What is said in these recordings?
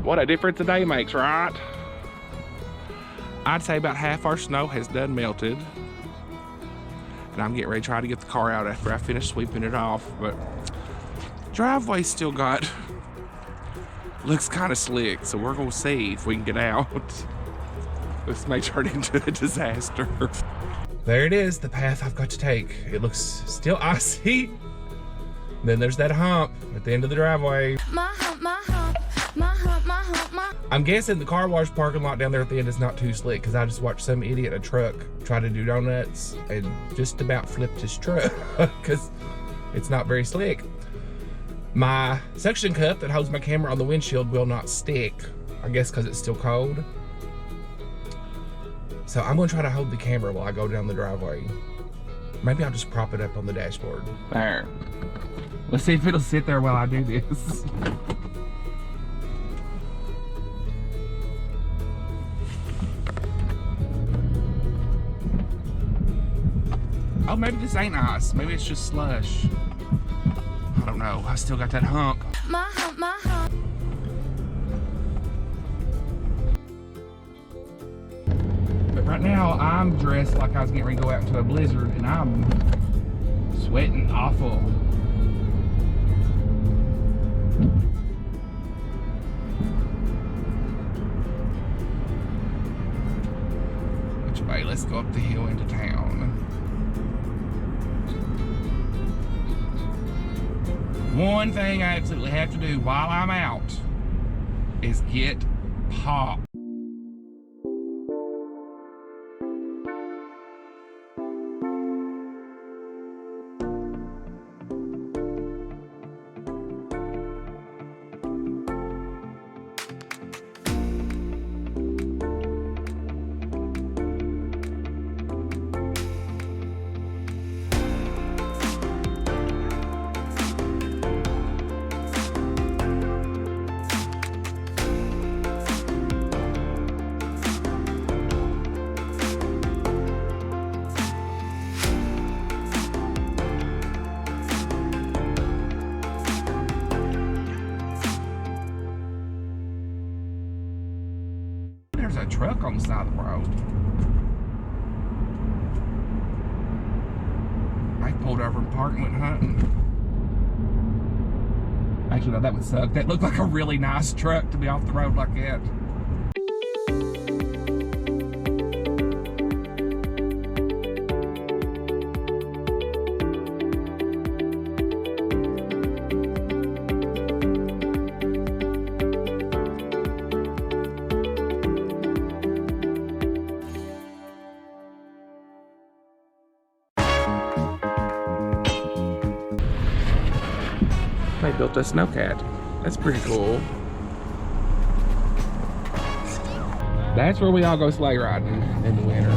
What a difference a day makes, right? I'd say about half our snow has done melted. And I'm getting ready to try to get the car out after I finish sweeping it off. But driveway's still got, looks kind of slick. So we're gonna see if we can get out. This may turn into a disaster. There it is, the path I've got to take. It looks still icy. Then there's that hump at the end of the driveway. My hump, my hump, my hump, my hump, my... I'm guessing the car wash parking lot down there at the end is not too slick, because I just watched some idiot in a truck try to do donuts and just about flipped his truck because it's not very slick. My suction cup that holds my camera on the windshield will not stick, I guess because it's still cold. So I'm gonna try to hold the camera while I go down the driveway. Maybe I'll just prop it up on the dashboard. There. Let's see if it'll sit there while I do this. Oh, maybe this ain't ice. Maybe it's just slush. I don't know. I still got that hump. My hump, my hump. But right now, I'm dressed like I was getting ready to go out into a blizzard, and I'm sweating awful. Which way? Let's go up the hill into town. One thing I absolutely have to do while I'm out is get pop. There's a truck on the side of the road. I pulled over and parked and went hunting. Actually, no, that would suck. That looked like a really nice truck to be off the road like that. They built a snowcat. That's pretty cool. That's where we all go sleigh riding in the winter.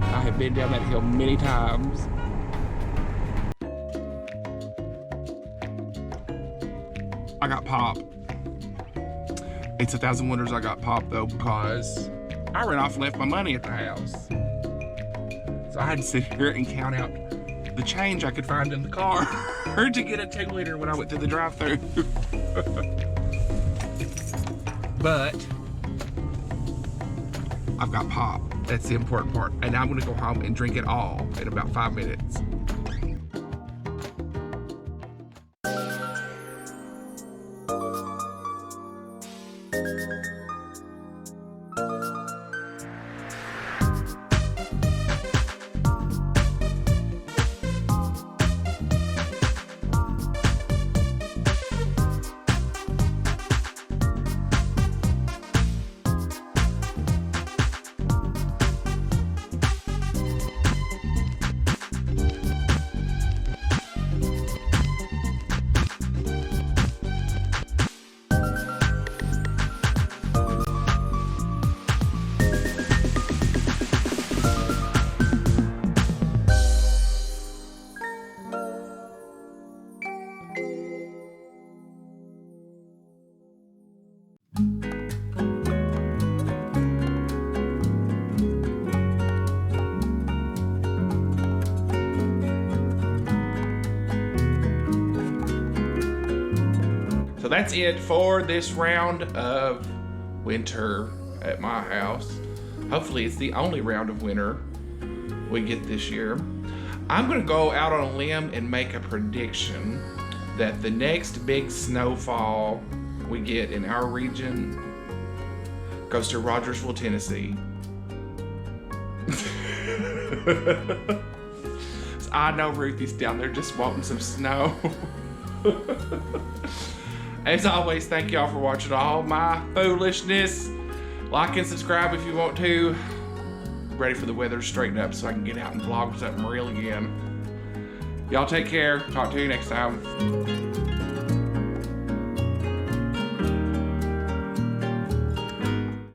I have been down that hill many times. I got pop. It's 1,000 wonders I got pop though, because I ran off and left my money at the house. So I had to sit here and count out the change I could find in the car to get a 2-liter when I went through the drive-thru. But I've got pop. That's the important part. And I'm gonna go home and drink it all in about 5 minutes. So that's it for this round of winter at my house. Hopefully it's the only round of winter we get this year. I'm gonna go out on a limb and make a prediction that the next big snowfall we get in our region goes to Rogersville, Tennessee. So I know Ruthie's down there just wanting some snow. As always, thank y'all for watching all my foolishness. Like and subscribe if you want to. Ready for the weather to straighten up so I can get out and vlog something real again. Y'all take care. Talk to you next time.